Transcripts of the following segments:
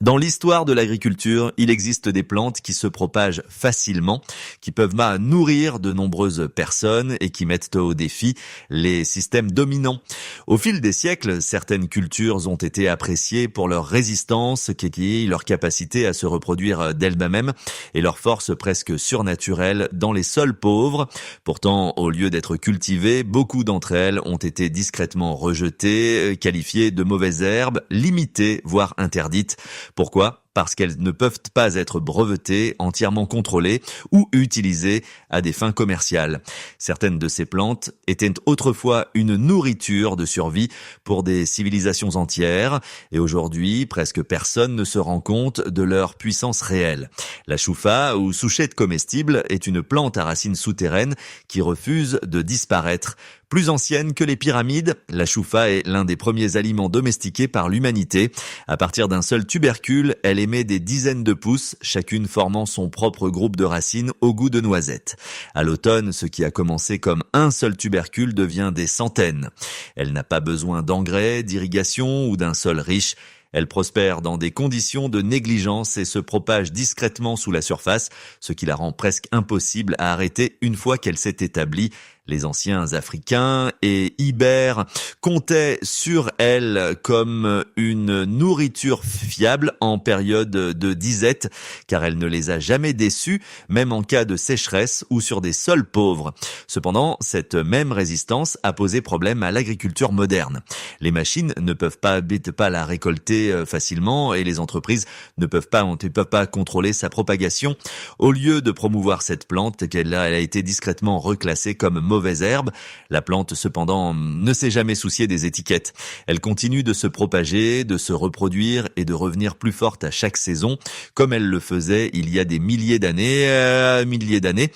Dans l'histoire de l'agriculture, il existe des plantes qui se propagent facilement, qui peuvent nourrir de nombreuses personnes et qui mettent au défi les systèmes dominants. Au fil des siècles, certaines cultures ont été appréciées pour leur résistance, qui est leur capacité à se reproduire d'elles-mêmes et leur force presque surnaturelle dans les sols pauvres. Pourtant, au lieu d'être cultivées, beaucoup d'entre elles ont été discrètement rejetées, qualifiées de mauvaises herbes, limitées, voire interdites. Pourquoi ? Parce qu'elles ne peuvent pas être brevetées, entièrement contrôlées ou utilisées à des fins commerciales. Certaines de ces plantes étaient autrefois une nourriture de survie pour des civilisations entières et aujourd'hui, presque personne ne se rend compte de leur puissance réelle. La chouffa ou souchette comestible est une plante à racines souterraines qui refuse de disparaître. Plus ancienne que les pyramides, la chouffa est l'un des premiers aliments domestiqués par l'humanité. À partir d'un seul tubercule, elle émet des dizaines de pousses, chacune formant son propre groupe de racines au goût de noisette. À l'automne, ce qui a commencé comme un seul tubercule devient des centaines. Elle n'a pas besoin d'engrais, d'irrigation ou d'un sol riche. Elle prospère dans des conditions de négligence et se propage discrètement sous la surface, ce qui la rend presque impossible à arrêter une fois qu'elle s'est établie. Les anciens Africains et Ibères comptaient sur elle comme une nourriture fiable en période de disette, car elle ne les a jamais déçus, même en cas de sécheresse ou sur des sols pauvres. Cependant, cette même résistance a posé problème à l'agriculture moderne. Les machines ne peuvent pas la récolter facilement et les entreprises ne peuvent pas contrôler sa propagation. Au lieu de promouvoir cette plante, elle a été discrètement reclassée comme mauvaise herbe. La plante, cependant, ne s'est jamais souciée des étiquettes. Elle continue de se propager, de se reproduire et de revenir plus forte à chaque saison, comme elle le faisait il y a des milliers d'années.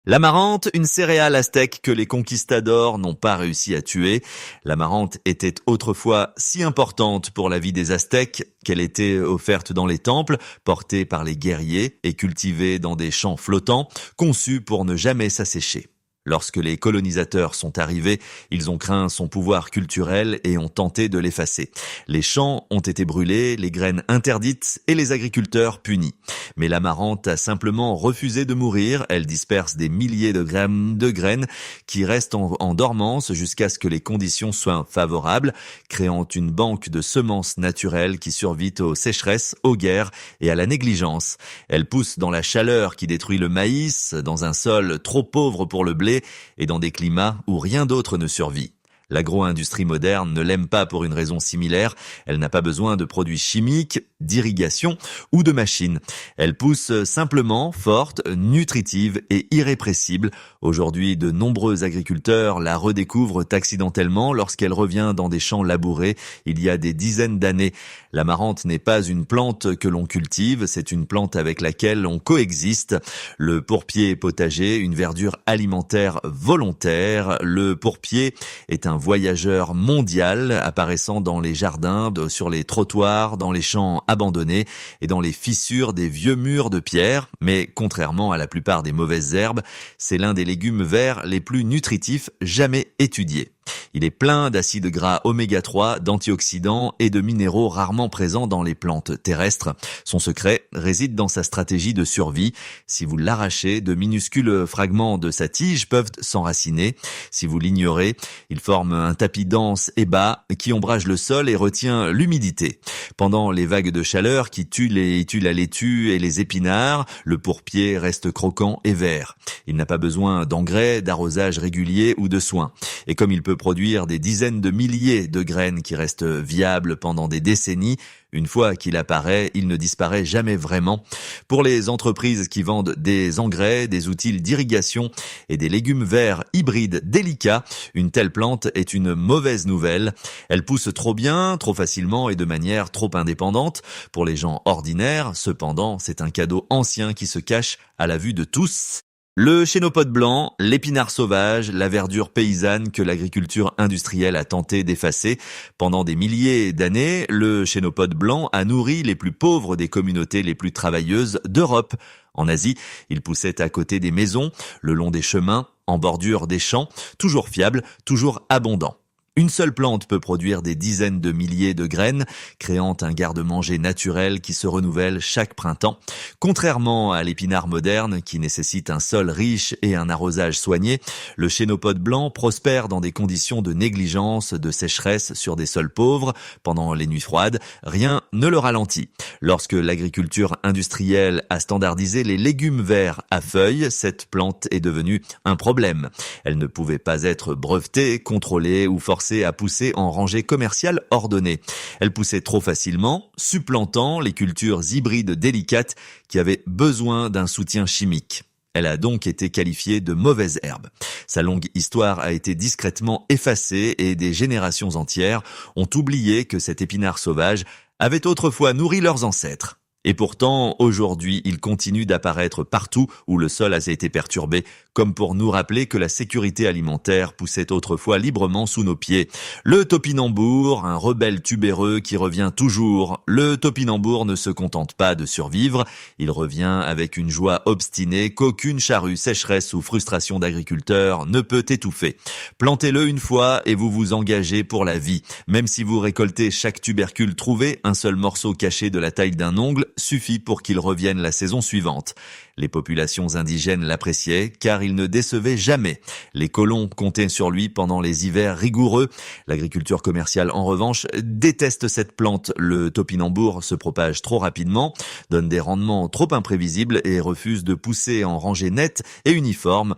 L'amarante, une céréale aztèque que les conquistadors n'ont pas réussi à tuer. L'amarante était autrefois si importante pour la vie des Aztèques qu'elle était offerte dans les temples, portée par les guerriers et cultivée dans des champs flottants, conçus pour ne jamais s'assécher. Lorsque les colonisateurs sont arrivés, ils ont craint son pouvoir culturel et ont tenté de l'effacer. Les champs ont été brûlés, les graines interdites et les agriculteurs punis. Mais l'amarante a simplement refusé de mourir. Elle disperse des milliers de graines qui restent en dormance jusqu'à ce que les conditions soient favorables, créant une banque de semences naturelles qui survit aux sécheresses, aux guerres et à la négligence. Elle pousse dans la chaleur qui détruit le maïs, dans un sol trop pauvre pour le blé, et dans des climats où rien d'autre ne survit. L'agro-industrie moderne ne l'aime pas pour une raison similaire. Elle n'a pas besoin de produits chimiques, d'irrigation ou de machines. Elle pousse simplement, forte, nutritive et irrépressible. Aujourd'hui, de nombreux agriculteurs la redécouvrent accidentellement lorsqu'elle revient dans des champs labourés il y a des dizaines d'années. L'amarante n'est pas une plante que l'on cultive, c'est une plante avec laquelle on coexiste. Le pourpier potager, une verdure alimentaire volontaire. Le pourpier est un voyageur mondial apparaissant dans les jardins, sur les trottoirs, dans les champs abandonnés et dans les fissures des vieux murs de pierre. Mais contrairement à la plupart des mauvaises herbes, c'est l'un des légumes verts les plus nutritifs jamais étudiés. Il est plein d'acides gras oméga 3, d'antioxydants et de minéraux rarement présents dans les plantes terrestres. Son secret réside dans sa stratégie de survie. Si vous l'arrachez, de minuscules fragments de sa tige peuvent s'enraciner. Si vous l'ignorez, il forme un tapis dense et bas qui ombrage le sol et retient l'humidité. Pendant les vagues de chaleur qui tuent la laitue et les épinards, le pourpier reste croquant et vert. Il n'a pas besoin d'engrais, d'arrosage régulier ou de soins. Et comme il peut produire des dizaines de milliers de graines qui restent viables pendant des décennies, une fois qu'il apparaît, il ne disparaît jamais vraiment. Pour les entreprises qui vendent des engrais, des outils d'irrigation et des légumes verts hybrides délicats, une telle plante est une mauvaise nouvelle. Elle pousse trop bien, trop facilement et de manière trop indépendante. Pour les gens ordinaires, cependant, c'est un cadeau ancien qui se cache à la vue de tous. Le chénopode blanc, l'épinard sauvage, la verdure paysanne que l'agriculture industrielle a tenté d'effacer. Pendant des milliers d'années, le chénopode blanc a nourri les plus pauvres des communautés les plus travailleuses d'Europe. En Asie, il poussait à côté des maisons, le long des chemins, en bordure des champs, toujours fiable, toujours abondant. Une seule plante peut produire des dizaines de milliers de graines, créant un garde-manger naturel qui se renouvelle chaque printemps. Contrairement à l'épinard moderne, qui nécessite un sol riche et un arrosage soigné, le chénopode blanc prospère dans des conditions de négligence, de sécheresse sur des sols pauvres. Pendant les nuits froides, rien ne le ralentit. Lorsque l'agriculture industrielle a standardisé les légumes verts à feuilles, cette plante est devenue un problème. Elle ne pouvait pas être brevetée, contrôlée ou forcée à pousser en rangée commerciale ordonnée. Elle poussait trop facilement, supplantant les cultures hybrides délicates qui avaient besoin d'un soutien chimique. Elle a donc été qualifiée de mauvaise herbe. Sa longue histoire a été discrètement effacée et des générations entières ont oublié que cet épinard sauvage avait autrefois nourri leurs ancêtres. Et pourtant, aujourd'hui, il continue d'apparaître partout où le sol a été perturbé, comme pour nous rappeler que la sécurité alimentaire poussait autrefois librement sous nos pieds. Le topinambour, un rebelle tubéreux qui revient toujours. Le topinambour ne se contente pas de survivre, il revient avec une joie obstinée qu'aucune charrue, sécheresse ou frustration d'agriculteur ne peut étouffer. Plantez-le une fois et vous vous engagez pour la vie. Même si vous récoltez chaque tubercule trouvé, un seul morceau caché de la taille d'un ongle suffit pour qu'il revienne la saison suivante. Les populations indigènes l'appréciaient car il ne décevait jamais. Les colons comptaient sur lui pendant les hivers rigoureux. L'agriculture commerciale, en revanche, déteste cette plante. Le topinambour se propage trop rapidement, donne des rendements trop imprévisibles et refuse de pousser en rangée nette et uniforme.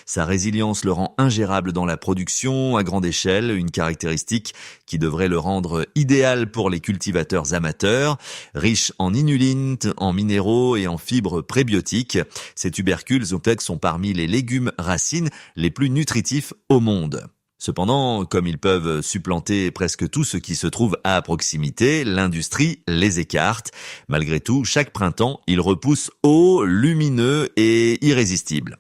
Sa résilience le rend ingérable dans la production à grande échelle, une caractéristique qui devrait le rendre idéal pour les cultivateurs amateurs. Riche en inulines, en minéraux et en fibres prébiotiques, ces tubercules sont parmi les légumes racines les plus nutritifs au monde. Cependant, comme ils peuvent supplanter presque tout ce qui se trouve à proximité, l'industrie les écarte. Malgré tout, chaque printemps, ils repoussent hauts, lumineux et irrésistibles.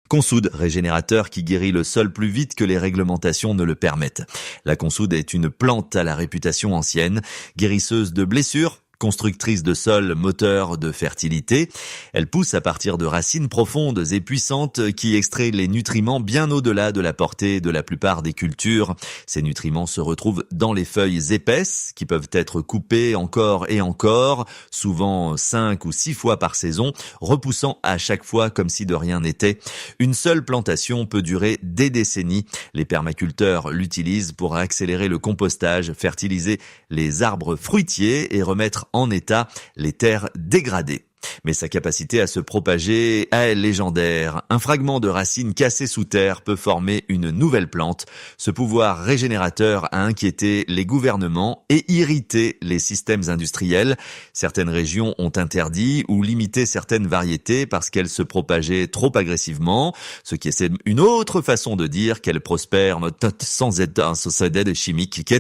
Consoude, régénérateur qui guérit le sol plus vite que les réglementations ne le permettent. La consoude est une plante à la réputation ancienne, guérisseuse de blessures, constructrice de sol, moteur de fertilité. Elle pousse à partir de racines profondes et puissantes qui extraient les nutriments bien au-delà de la portée de la plupart des cultures. Ces nutriments se retrouvent dans les feuilles épaisses qui peuvent être coupées encore et encore, souvent 5 ou 6 fois par saison, repoussant à chaque fois comme si de rien n'était. Une seule plantation peut durer des décennies. Les permaculteurs l'utilisent pour accélérer le compostage, fertiliser les arbres fruitiers et remettre en état les terres dégradées. Mais sa capacité à se propager est légendaire. Un fragment de racine cassée sous terre peut former une nouvelle plante. Ce pouvoir régénérateur a inquiété les gouvernements et irrité les systèmes industriels. Certaines régions ont interdit ou limité certaines variétés parce qu'elles se propageaient trop agressivement, ce qui est une autre façon de dire qu'elles prospèrent sans aide chimique.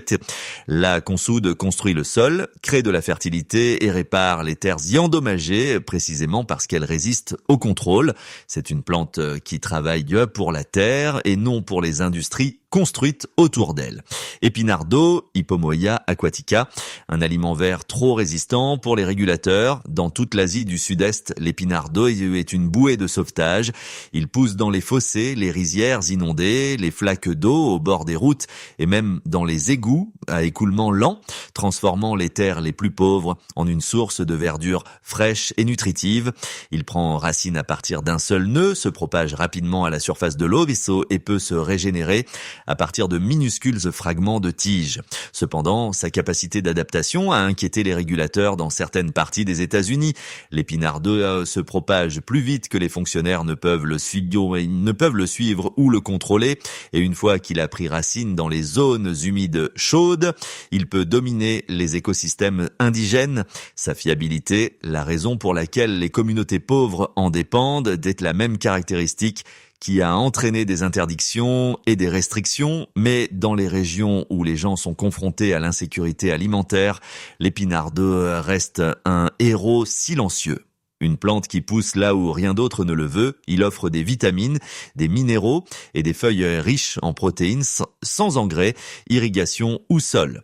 La consoude construit le sol, crée de la fertilité et répare les terres y endommagées, précisément parce qu'elle résiste au contrôle. C'est une plante qui travaille pour la terre et non pour les industries construites autour d'elle. Épinard d'eau, Hippomœa aquatica, un aliment vert trop résistant pour les régulateurs. Dans toute l'Asie du Sud-Est, l'épinard d'eau est une bouée de sauvetage. Il pousse dans les fossés, les rizières inondées, les flaques d'eau au bord des routes et même dans les égouts à écoulement lent, transformant les terres les plus pauvres en une source de verdure fraîche et nutritive. Il prend racine à partir d'un seul nœud, se propage rapidement à la surface de l'eau et peut se régénérer à partir de minuscules fragments de tiges. Cependant, sa capacité d'adaptation a inquiété les régulateurs dans certaines parties des États-Unis. L'épinard d'eau se propage plus vite que les fonctionnaires ne peuvent le suivre ou le contrôler, et une fois qu'il a pris racine dans les zones humides chaudes, il peut dominer les écosystèmes indigènes. Sa fiabilité, la raison pour laquelle les communautés pauvres en dépendent, est la même caractéristique qui a entraîné des interdictions et des restrictions, mais dans les régions où les gens sont confrontés à l'insécurité alimentaire, l'épinard d'eau reste un héros silencieux. Une plante qui pousse là où rien d'autre ne le veut, il offre des vitamines, des minéraux et des feuilles riches en protéines sans engrais, irrigation ou sol.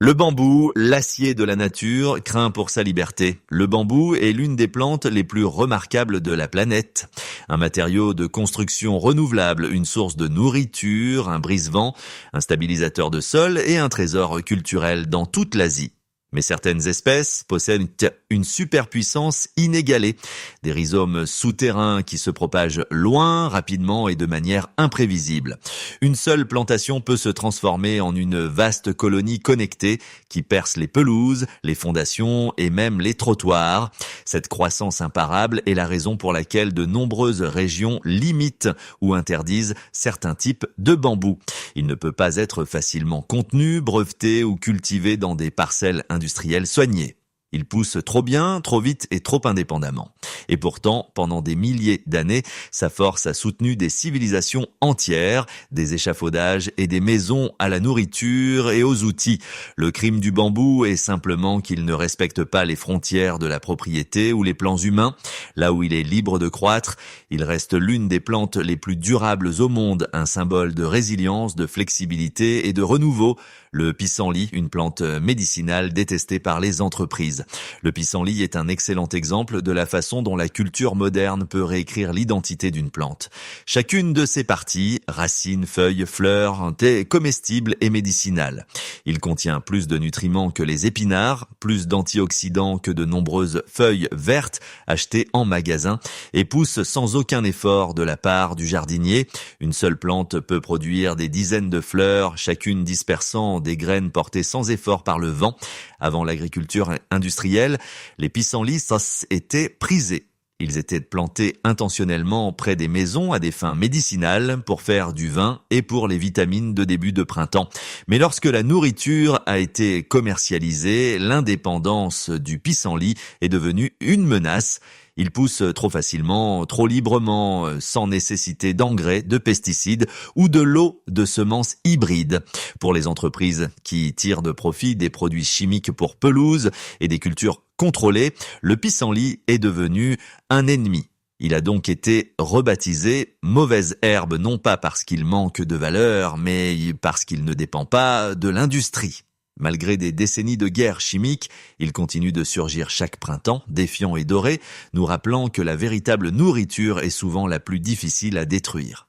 Le bambou, l'acier de la nature, craint pour sa liberté. Le bambou est l'une des plantes les plus remarquables de la planète. Un matériau de construction renouvelable, une source de nourriture, un brise-vent, un stabilisateur de sol et un trésor culturel dans toute l'Asie. Mais certaines espèces possèdent une superpuissance inégalée. Des rhizomes souterrains qui se propagent loin, rapidement et de manière imprévisible. Une seule plantation peut se transformer en une vaste colonie connectée qui perce les pelouses, les fondations et même les trottoirs. Cette croissance imparable est la raison pour laquelle de nombreuses régions limitent ou interdisent certains types de bambou. Il ne peut pas être facilement contenu, breveté ou cultivé dans des parcelles industrielles soignées. Il pousse trop bien, trop vite et trop indépendamment. Et pourtant, pendant des milliers d'années, sa force a soutenu des civilisations entières, des échafaudages et des maisons à la nourriture et aux outils. Le crime du bambou est simplement qu'il ne respecte pas les frontières de la propriété ou les plans humains. Là où il est libre de croître, il reste l'une des plantes les plus durables au monde, un symbole de résilience, de flexibilité et de renouveau. Le pissenlit, une plante médicinale détestée par les entreprises. Le pissenlit est un excellent exemple de la façon dont la culture moderne peut réécrire l'identité d'une plante. Chacune de ses parties, racines, feuilles, fleurs, est comestible et médicinale. Il contient plus de nutriments que les épinards, plus d'antioxydants que de nombreuses feuilles vertes achetées en magasin et pousse sans aucun effort de la part du jardinier. Une seule plante peut produire des dizaines de fleurs, chacune dispersant des graines portées sans effort par le vent. Avant l'agriculture industrielle, les pissenlits étaient prisés. Ils étaient plantés intentionnellement près des maisons à des fins médicinales pour faire du vin et pour les vitamines de début de printemps. Mais lorsque la nourriture a été commercialisée, l'indépendance du pissenlit est devenue une menace. Il pousse trop facilement, trop librement, sans nécessité d'engrais, de pesticides ou de lot de semences hybrides. Pour les entreprises qui tirent de profit des produits chimiques pour pelouse et des cultures contrôlées, le pissenlit est devenu un ennemi. Il a donc été rebaptisé mauvaise herbe, non pas parce qu'il manque de valeur, mais parce qu'il ne dépend pas de l'industrie. Malgré des décennies de guerre chimique, il continue de surgir chaque printemps, défiant et doré, nous rappelant que la véritable nourriture est souvent la plus difficile à détruire.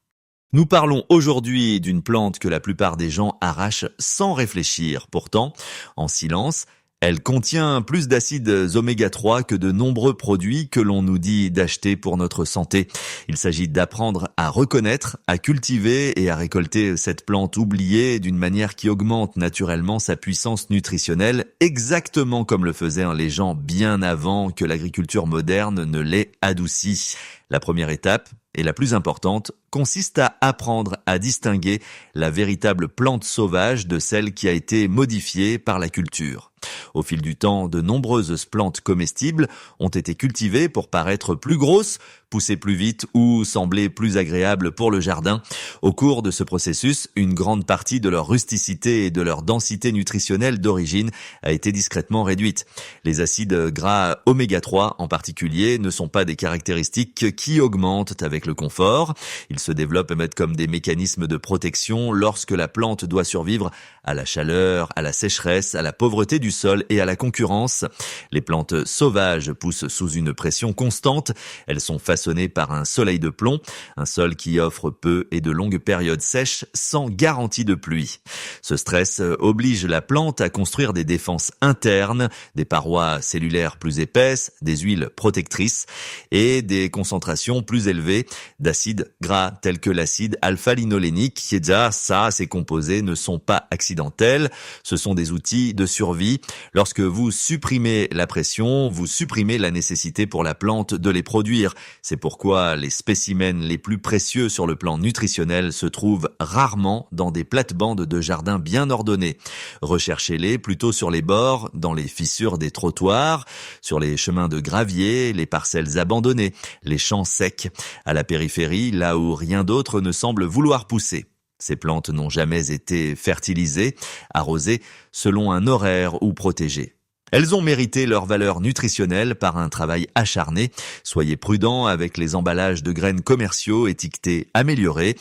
Nous parlons aujourd'hui d'une plante que la plupart des gens arrachent sans réfléchir. Pourtant, en silence, elle contient plus d'acides oméga 3 que de nombreux produits que l'on nous dit d'acheter pour notre santé. Il s'agit d'apprendre à reconnaître, à cultiver et à récolter cette plante oubliée d'une manière qui augmente naturellement sa puissance nutritionnelle, exactement comme le faisaient les gens bien avant que l'agriculture moderne ne l'ait adoucie. La première étape, et la plus importante, consiste à apprendre à distinguer la véritable plante sauvage de celle qui a été modifiée par la culture. Au fil du temps, de nombreuses plantes comestibles ont été cultivées pour paraître plus grosses, pousser plus vite ou sembler plus agréables pour le jardin. Au cours de ce processus, une grande partie de leur rusticité et de leur densité nutritionnelle d'origine a été discrètement réduite. Les acides gras oméga 3 en particulier ne sont pas des caractéristiques qui augmentent avec le confort. Ils se développent même comme des mécanismes de protection lorsque la plante doit survivre à la chaleur, à la sécheresse, à la pauvreté du sol et à la concurrence. Les plantes sauvages poussent sous une pression constante. Elles sont façonnées par un soleil de plomb, un sol qui offre peu et de longues périodes sèches sans garantie de pluie. Ce stress oblige la plante à construire des défenses internes, des parois cellulaires plus épaisses, des huiles protectrices et des concentrations plus élevées d'acides gras tels que l'acide alpha-linolénique. Ces composés ne sont pas accidentels, ce sont des outils de survie. Lorsque vous supprimez la pression, vous supprimez la nécessité pour la plante de les produire. C'est pourquoi les spécimens les plus précieux sur le plan nutritionnel se trouvent rarement dans des plates-bandes de jardins bien ordonnés. Recherchez-les plutôt sur les bords, dans les fissures des trottoirs, sur les chemins de gravier, les parcelles abandonnées, les champs secs, à la périphérie, là où rien d'autre ne semble vouloir pousser. Ces plantes n'ont jamais été fertilisées, arrosées selon un horaire ou protégées. Elles ont mérité leur valeur nutritionnelle par un travail acharné. Soyez prudents avec les emballages de graines commerciaux étiquetés améliorés,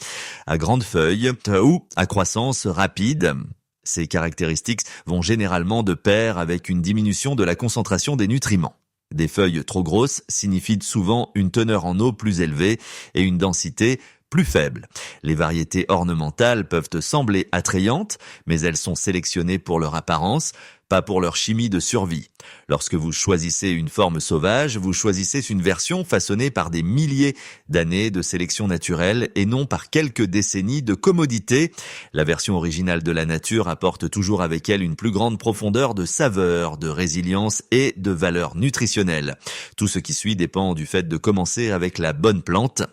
à grandes feuilles ou à croissance rapide. Ces caractéristiques vont généralement de pair avec une diminution de la concentration des nutriments. Des feuilles trop grosses signifient souvent une teneur en eau plus élevée et une densité plus faible. Les variétés ornementales peuvent te sembler attrayantes, mais elles sont sélectionnées pour leur apparence, pas pour leur chimie de survie. Lorsque vous choisissez une forme sauvage, vous choisissez une version façonnée par des milliers d'années de sélection naturelle et non par quelques décennies de commodité. La version originale de la nature apporte toujours avec elle une plus grande profondeur de saveur, de résilience et de valeur nutritionnelle. Tout ce qui suit dépend du fait de commencer avec la bonne plante.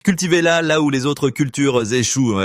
Cultivez-la là où les autres cultures échouent.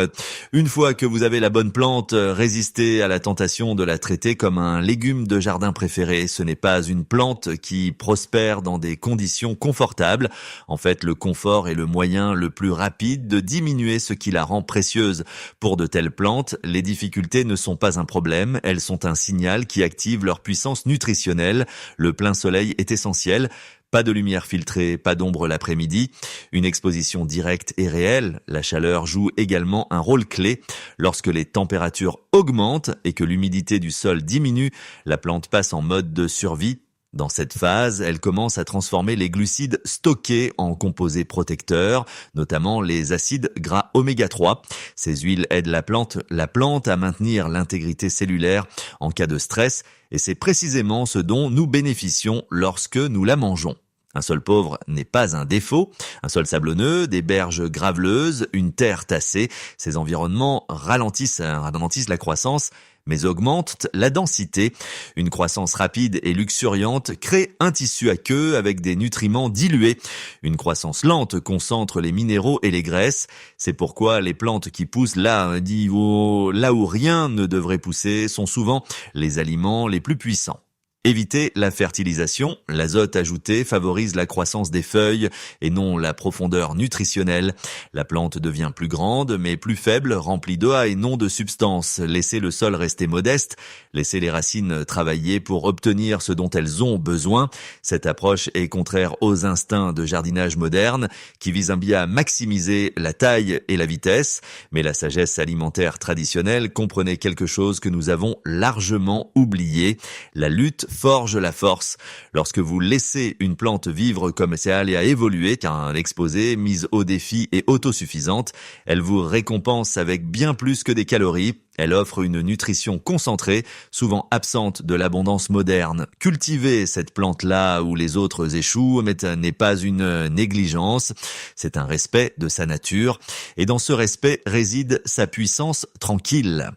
Une fois que vous avez la bonne plante, résistez à la tentation de la traiter comme un légume de jardin préféré. Ce n'est pas une plante qui prospère dans des conditions confortables. En fait, le confort est le moyen le plus rapide de diminuer ce qui la rend précieuse. Pour de telles plantes, les difficultés ne sont pas un problème. Elles sont un signal qui active leur puissance nutritionnelle. Le plein soleil est essentiel. Pas de lumière filtrée, pas d'ombre l'après-midi. Une exposition directe et réelle, la chaleur joue également un rôle clé. Lorsque les températures augmentent et que l'humidité du sol diminue, la plante passe en mode de survie. Dans cette phase, elle commence à transformer les glucides stockés en composés protecteurs, notamment les acides gras oméga 3. Ces huiles aident la plante à maintenir l'intégrité cellulaire en cas de stress, et c'est précisément ce dont nous bénéficions lorsque nous la mangeons. Un sol pauvre n'est pas un défaut. Un sol sablonneux, des berges graveleuses, une terre tassée, ces environnements ralentissent la croissance, mais augmentent la densité. Une croissance rapide et luxuriante crée un tissu aqueux avec des nutriments dilués. Une croissance lente concentre les minéraux et les graisses. C'est pourquoi les plantes qui poussent là où rien ne devrait pousser sont souvent les aliments les plus puissants. Éviter la fertilisation, l'azote ajouté favorise la croissance des feuilles et non la profondeur nutritionnelle. La plante devient plus grande mais plus faible, remplie d'eau et non de substance. Laissez le sol rester modeste, laissez les racines travailler pour obtenir ce dont elles ont besoin. Cette approche est contraire aux instincts de jardinage moderne qui visent bien à maximiser la taille et la vitesse, mais la sagesse alimentaire traditionnelle comprenait quelque chose que nous avons largement oublié, la lutte forge la force. Lorsque vous laissez une plante vivre comme si elle a évolué, car exposée, mise au défi et autosuffisante, elle vous récompense avec bien plus que des calories. Elle offre une nutrition concentrée, souvent absente de l'abondance moderne. Cultiver cette plante-là où les autres échouent n'est pas une négligence, c'est un respect de sa nature. Et dans ce respect réside sa puissance tranquille.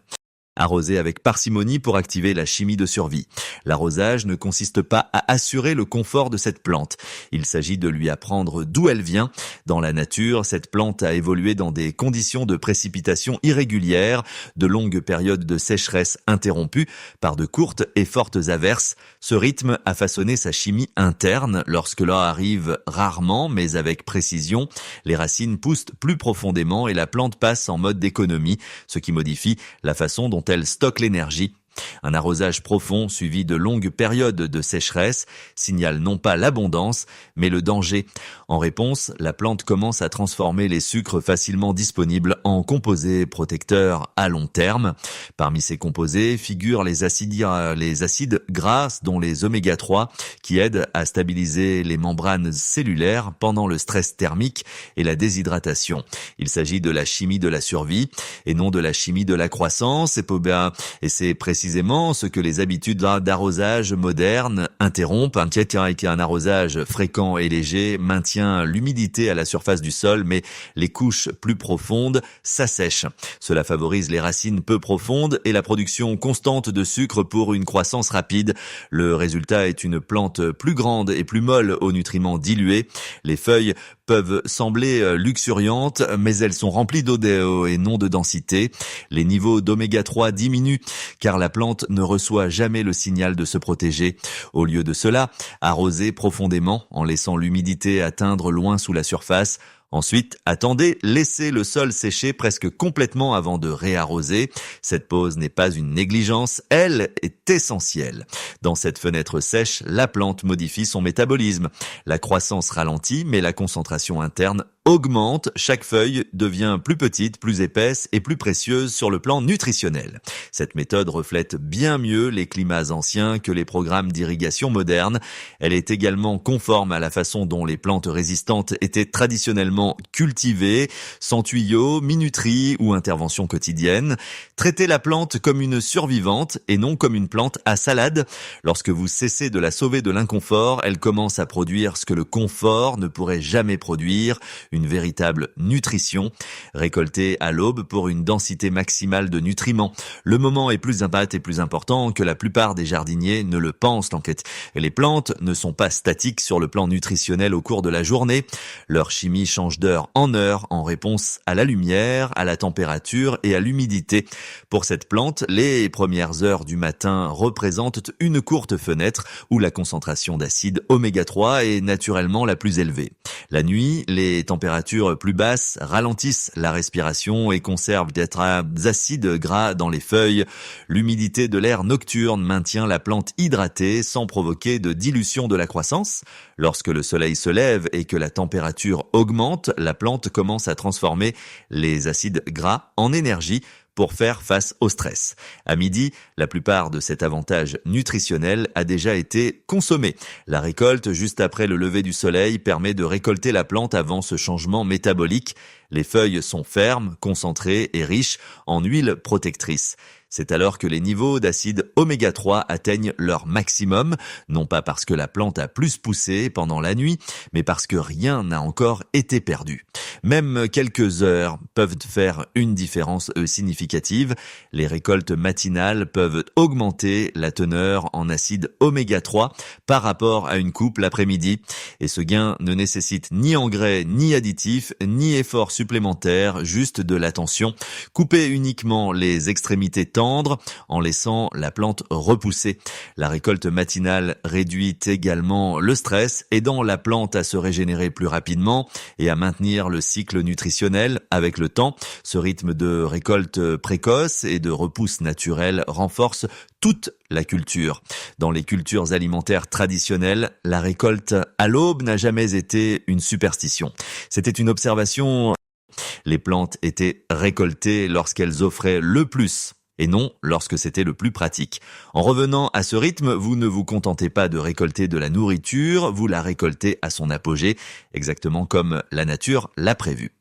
Arroser avec parcimonie pour activer la chimie de survie. L'arrosage ne consiste pas à assurer le confort de cette plante. Il s'agit de lui apprendre d'où elle vient. Dans la nature, cette plante a évolué dans des conditions de précipitation irrégulières, de longues périodes de sécheresse interrompues par de courtes et fortes averses. Ce rythme a façonné sa chimie interne. Lorsque l'eau arrive rarement, mais avec précision, les racines poussent plus profondément et la plante passe en mode d'économie, ce qui modifie la façon dont elle stocke l'énergie. Un arrosage profond suivi de longues périodes de sécheresse signale non pas l'abondance, mais le danger. En réponse, la plante commence à transformer les sucres facilement disponibles en composés protecteurs à long terme. Parmi ces composés figurent les acides gras, dont les oméga 3, qui aident à stabiliser les membranes cellulaires pendant le stress thermique et la déshydratation. Il s'agit de la chimie de la survie et non de la chimie de la croissance, et c'est précisément ce que les habitudes d'arrosage modernes interrompent. Un arrosage fréquent et léger maintient l'humidité à la surface du sol, mais les couches plus profondes s'assèchent. Cela favorise les racines peu profondes et la production constante de sucre pour une croissance rapide. Le résultat est une plante plus grande et plus molle aux nutriments dilués. Les feuilles peuvent sembler luxuriantes, mais elles sont remplies d'eau et non de densité. Les niveaux d'oméga 3 diminuent, car la plante ne reçoit jamais le signal de se protéger. Au lieu de cela, arrosez profondément en laissant l'humidité atteindre loin sous la surface. Ensuite, attendez, laissez le sol sécher presque complètement avant de réarroser. Cette pause n'est pas une négligence, elle est essentielle. Dans cette fenêtre sèche, la plante modifie son métabolisme. La croissance ralentit, mais la concentration interne augmente, chaque feuille devient plus petite, plus épaisse et plus précieuse sur le plan nutritionnel. Cette méthode reflète bien mieux les climats anciens que les programmes d'irrigation modernes. Elle est également conforme à la façon dont les plantes résistantes étaient traditionnellement cultivées, sans tuyaux, minuterie ou intervention quotidienne. Traitez la plante comme une survivante et non comme une plante à salade. Lorsque vous cessez de la sauver de l'inconfort, elle commence à produire ce que le confort ne pourrait jamais produire, une véritable nutrition. Récoltée à l'aube pour une densité maximale de nutriments. Le moment est plus important que la plupart des jardiniers ne le pensent, l'enquête. Les plantes ne sont pas statiques sur le plan nutritionnel au cours de la journée. Leur chimie change d'heure en heure en réponse à la lumière, à la température et à l'humidité. Pour cette plante, les premières heures du matin représentent une courte fenêtre où la concentration d'acide oméga 3 est naturellement la plus élevée. La nuit, les températures plus basses ralentissent la respiration et conservent des acides gras dans les feuilles. L'humidité de l'air nocturne maintient la plante hydratée sans provoquer de dilution de la croissance. Lorsque le soleil se lève et que la température augmente, la plante commence à transformer les acides gras en énergie pour faire face au stress. À midi, la plupart de cet avantage nutritionnel a déjà été consommé. La récolte juste après le lever du soleil permet de récolter la plante avant ce changement métabolique. Les feuilles sont fermes, concentrées et riches en huile protectrice. C'est alors que les niveaux d'acide oméga 3 atteignent leur maximum, non pas parce que la plante a plus poussé pendant la nuit, mais parce que rien n'a encore été perdu. Même quelques heures peuvent faire une différence significative. Les récoltes matinales peuvent augmenter la teneur en acide oméga 3 par rapport à une coupe l'après-midi. Et ce gain ne nécessite ni engrais, ni additifs, ni efforts supplémentaires, juste de l'attention. Coupez uniquement les extrémités tendres en laissant la plante repousser. La récolte matinale réduit également le stress, aidant la plante à se régénérer plus rapidement et à maintenir le cycle nutritionnel avec le temps. Ce rythme de récolte précoce et de repousse naturelle renforce toute la culture. Dans les cultures alimentaires traditionnelles, la récolte à l'aube n'a jamais été une superstition. C'était une observation. Les plantes étaient récoltées lorsqu'elles offraient le plus et non lorsque c'était le plus pratique. En revenant à ce rythme, vous ne vous contentez pas de récolter de la nourriture, vous la récoltez à son apogée, exactement comme la nature l'a prévu.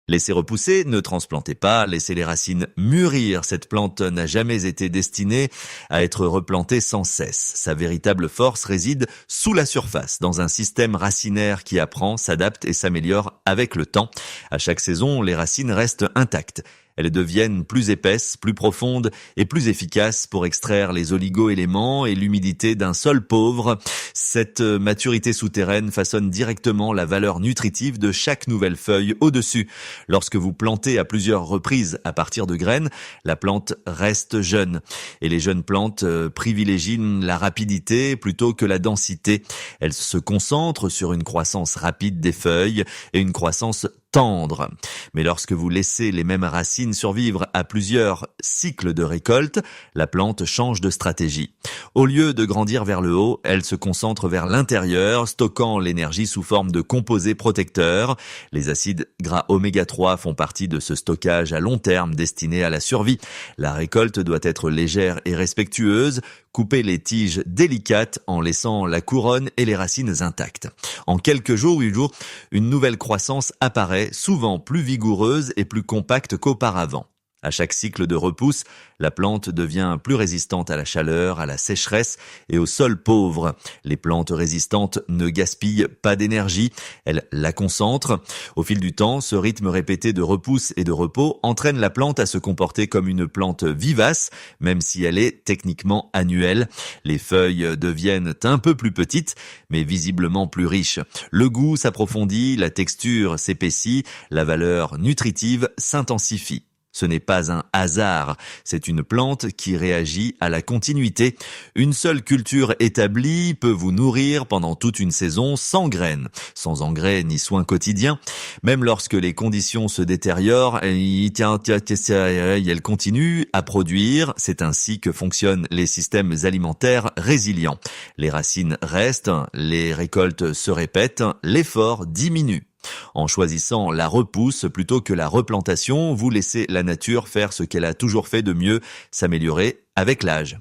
Laissez repousser, ne transplantez pas, laissez les racines mûrir. Cette plante n'a jamais été destinée à être replantée sans cesse. Sa véritable force réside sous la surface, dans un système racinaire qui apprend, s'adapte et s'améliore avec le temps. À chaque saison, les racines restent intactes. Elles deviennent plus épaisses, plus profondes et plus efficaces pour extraire les oligo-éléments et l'humidité d'un sol pauvre. Cette maturité souterraine façonne directement la valeur nutritive de chaque nouvelle feuille au-dessus. Lorsque vous plantez à plusieurs reprises à partir de graines, la plante reste jeune. Et les jeunes plantes privilégient la rapidité plutôt que la densité. Elles se concentrent sur une croissance rapide des feuilles et une croissance tendre. Mais lorsque vous laissez les mêmes racines survivre à plusieurs cycles de récolte, la plante change de stratégie. Au lieu de grandir vers le haut, elle se concentre vers l'intérieur, stockant l'énergie sous forme de composés protecteurs. Les acides gras oméga 3 font partie de ce stockage à long terme destiné à la survie. La récolte doit être légère et respectueuse. Coupez les tiges délicates en laissant la couronne et les racines intactes. En quelques jours, une nouvelle croissance apparaît, souvent plus vigoureuse et plus compacte qu'auparavant. À chaque cycle de repousse, la plante devient plus résistante à la chaleur, à la sécheresse et au sol pauvre. Les plantes résistantes ne gaspillent pas d'énergie, elles la concentrent. Au fil du temps, ce rythme répété de repousse et de repos entraîne la plante à se comporter comme une plante vivace, même si elle est techniquement annuelle. Les feuilles deviennent un peu plus petites, mais visiblement plus riches. Le goût s'approfondit, la texture s'épaissit, la valeur nutritive s'intensifie. Ce n'est pas un hasard, c'est une plante qui réagit à la continuité. Une seule culture établie peut vous nourrir pendant toute une saison sans graines, sans engrais ni soins quotidiens. Même lorsque les conditions se détériorent, elle continue à produire. C'est ainsi que fonctionnent les systèmes alimentaires résilients. Les racines restent, les récoltes se répètent, l'effort diminue. En choisissant la repousse plutôt que la replantation, vous laissez la nature faire ce qu'elle a toujours fait de mieux, s'améliorer avec l'âge.